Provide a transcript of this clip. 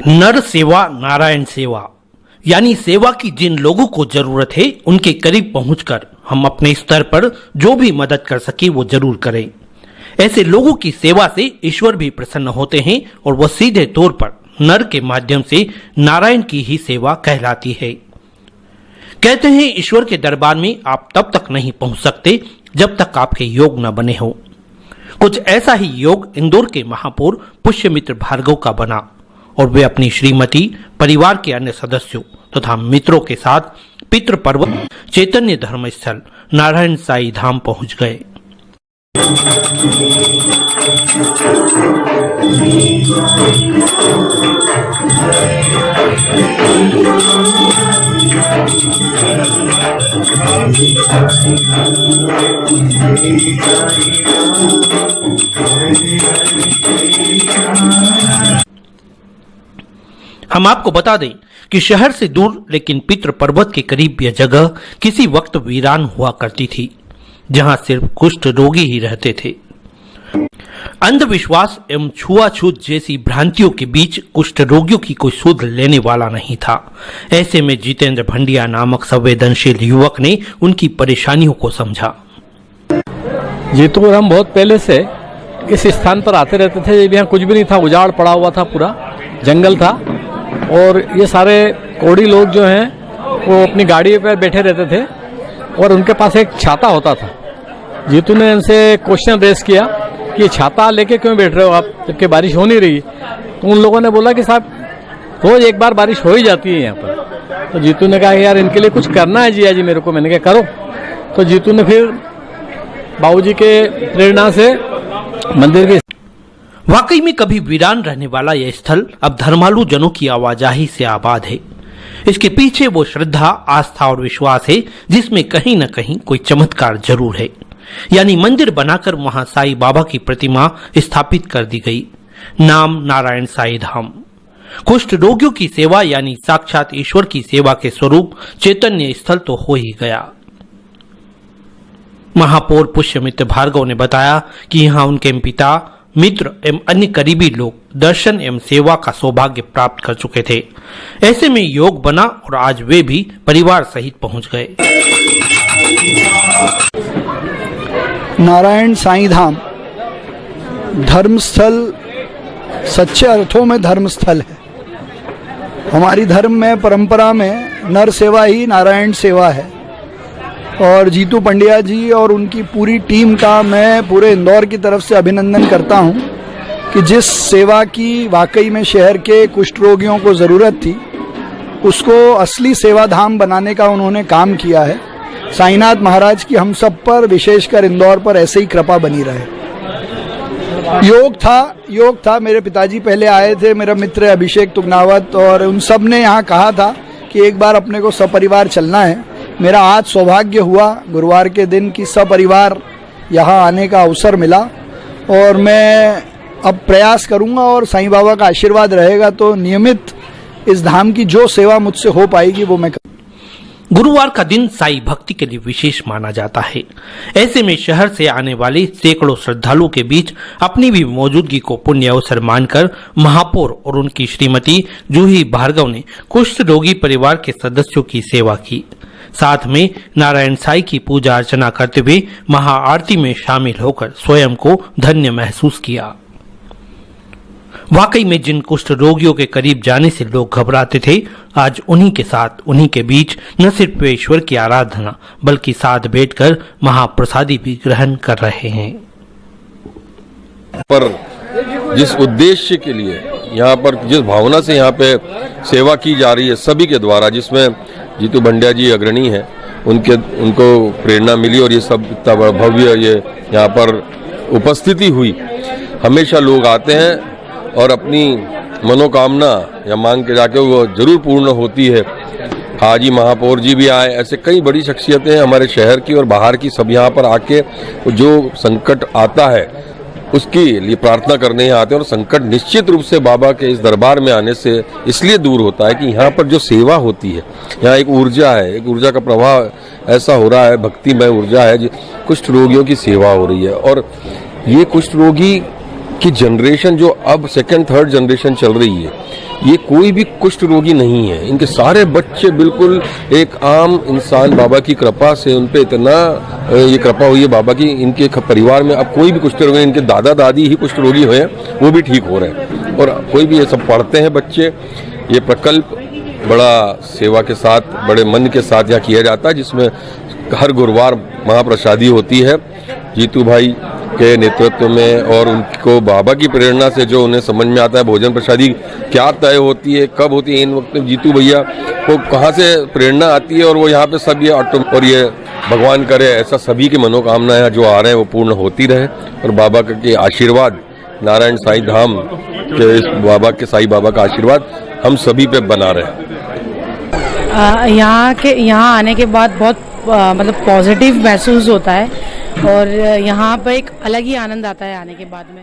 नर सेवा नारायण सेवा, यानी सेवा की जिन लोगों को जरूरत है उनके करीब पहुंचकर हम अपने स्तर पर जो भी मदद कर सके वो जरूर करें। ऐसे लोगों की सेवा से ईश्वर भी प्रसन्न होते हैं और वह सीधे तौर पर नर के माध्यम से नारायण की ही सेवा कहलाती है। कहते हैं ईश्वर के दरबार में आप तब तक नहीं पहुंच सकते जब तक आपके योग न बने हो। कुछ ऐसा ही योग इंदौर के महापौर पुष्यमित्र भार्गव का बना और वे अपनी श्रीमती, परिवार के अन्य सदस्यों तथा मित्रों के साथ पितृ पर्व चैतन्य धर्म स्थल नारायण साई धाम पहुंच गए। हम आपको बता दें कि शहर से दूर लेकिन पितृ पर्वत के करीब यह जगह किसी वक्त वीरान हुआ करती थी, जहां सिर्फ कुष्ठ रोगी ही रहते थे। अंधविश्वास एवं छुआछूत जैसी भ्रांतियों के बीच कुष्ठ रोगियों की कोई सुध लेने वाला नहीं था। ऐसे में जितेंद्र भंडिया नामक संवेदनशील युवक ने उनकी परेशानियों को समझा। जीतू, हम बहुत पहले से इस स्थान पर आते रहते थे। यहाँ कुछ भी नहीं था, उजाड़ पड़ा हुआ था, पूरा जंगल था और ये सारे कोड़ी लोग जो हैं वो अपनी गाड़ी पर बैठे रहते थे और उनके पास एक छाता होता था। जीतू ने उनसे क्वेश्चन रेस किया कि छाता लेके क्यों बैठ रहे हो आप, जबकि बारिश हो नहीं रही। तो उन लोगों ने बोला कि साहब रोज एक बार बारिश हो ही जाती है यहाँ पर। तो जीतू ने कहा यार इनके लिए कुछ करना है जिया जी मेरे को। मैंने कहा करो। तो जीतू ने फिर बाबूजी के प्रेरणा से मंदिर के वाकई में कभी वीरान रहने वाला यह स्थल अब धर्मालु जनों की आवाजाही से आबाद है। इसके पीछे वो श्रद्धा, आस्था और विश्वास है जिसमें कहीं न कहीं कोई चमत्कार जरूर है। यानी मंदिर बनाकर वहां साईं बाबा की प्रतिमा स्थापित कर दी गई। नाम नारायण साई धाम। कुष्ठ रोगियों की सेवा यानी साक्षात ईश्वर की सेवा के स्वरूप चैतन्य स्थल तो हो ही गया। महापौर पुष्यमित्र भार्गव ने बताया कि यहाँ उनके पिता, मित्र एवं अन्य करीबी लोग दर्शन एवं सेवा का सौभाग्य प्राप्त कर चुके थे। ऐसे में योग बना और आज वे भी परिवार सहित पहुंच गए। नारायण साई धाम धर्मस्थल, सच्चे अर्थों में धर्मस्थल है। हमारी धर्म में, परंपरा में नर सेवा ही नारायण सेवा है। और जीतू पंड्या जी और उनकी पूरी टीम का मैं पूरे इंदौर की तरफ से अभिनंदन करता हूं कि जिस सेवा की वाकई में शहर के कुष्ठ रोगियों को ज़रूरत थी उसको असली सेवा धाम बनाने का उन्होंने काम किया है। साईनाथ महाराज की हम सब पर, विशेषकर इंदौर पर ऐसे ही कृपा बनी रहे। योग था। मेरे पिताजी पहले आए थे, मेरा मित्र अभिषेक तुगनावत, और उन सब ने यहाँ कहा था कि एक बार अपने को सपरिवार चलना है। मेरा आज सौभाग्य हुआ गुरुवार के दिन कि सपरिवार यहाँ आने का अवसर मिला और मैं अब प्रयास करूँगा और साईं बाबा का आशीर्वाद रहेगा तो नियमित इस धाम की जो सेवा मुझसे हो पाएगी वो मैं करूँगा। गुरुवार का दिन साई भक्ति के लिए विशेष माना जाता है। ऐसे में शहर से आने वाले सैकड़ों श्रद्धालुओं के बीच अपनी भी मौजूदगी को पुण्य अवसर मानकर महापौर और उनकी श्रीमती जूही भार्गव ने कुष्ठ रोगी परिवार के सदस्यों की सेवा की। साथ में नारायण साई की पूजा अर्चना करते हुए महाआरती में शामिल होकर स्वयं को धन्य महसूस किया। वाकई में जिन कुष्ठ रोगियों के करीब जाने से लोग घबराते थे, आज उन्हीं के साथ, उन्हीं के बीच न सिर्फ वे ईश्वर की आराधना बल्कि साथ बैठकर महाप्रसादी भी ग्रहण कर रहे हैं। पर जिस उद्देश्य के लिए यहाँ पर, जिस भावना से यहाँ पे सेवा की जा रही है सभी के द्वारा, जिसमें जीतू भंडिया जी अग्रणी हैं, उनको प्रेरणा मिली और ये सब इतना भव्य ये यहाँ पर उपस्थिति हुई। हमेशा लोग आते हैं और अपनी मनोकामना या मांग के जाके वो जरूर पूर्ण होती है। आज ही महापौर जी भी आए, ऐसे कई बड़ी शख्सियतें हैं हमारे शहर की और बाहर की, सब यहाँ पर आके जो संकट आता है उसके लिए प्रार्थना करने यहाँ आते हैं। और संकट निश्चित रूप से बाबा के इस दरबार में आने से इसलिए दूर होता है कि यहाँ पर जो सेवा होती है, यहाँ एक ऊर्जा है, एक ऊर्जा का प्रवाह ऐसा हो रहा है, भक्तिमय ऊर्जा है। कुष्ठ रोगियों की सेवा हो रही है और ये कुष्ठ रोगी की जनरेशन जो अब सेकंड थर्ड जनरेशन चल रही है, ये कोई भी कुष्ठ रोगी नहीं है। इनके सारे बच्चे बिल्कुल एक आम इंसान, बाबा की कृपा से उन पे इतना ये कृपा हुई है बाबा की। इनके परिवार में अब कोई भी कुष्ठ रोगी, इनके दादा दादी ही कुष्ठ रोगी हुए हैं, वो भी ठीक हो रहे हैं। और कोई भी, ये सब पढ़ते हैं बच्चे। ये प्रकल्प बड़ा सेवा के साथ, बड़े मन के साथ यहाँ किया जाता है, जिसमें हर गुरुवार महाप्रसादी होती है जीतू भाई के नेतृत्व में। और उनको बाबा की प्रेरणा से जो उन्हें समझ में आता है भोजन प्रसादी क्या तय होती है, कब होती है, इन वक्त जीतू भैया को कहाँ से प्रेरणा आती है, और वो यहाँ पे सब ये और ये भगवान करे ऐसा सभी की मनोकामनाएं जो आ रहे हैं वो पूर्ण होती रहे। और बाबा के आशीर्वाद, नारायण साईं धाम के इस बाबा के, साईं बाबा का आशीर्वाद हम सभी पे बना रहे। यहाँ आने के बाद बहुत मतलब पॉजिटिव महसूस होता है, और यहाँ पर एक अलग ही आनंद आता है आने के बाद में।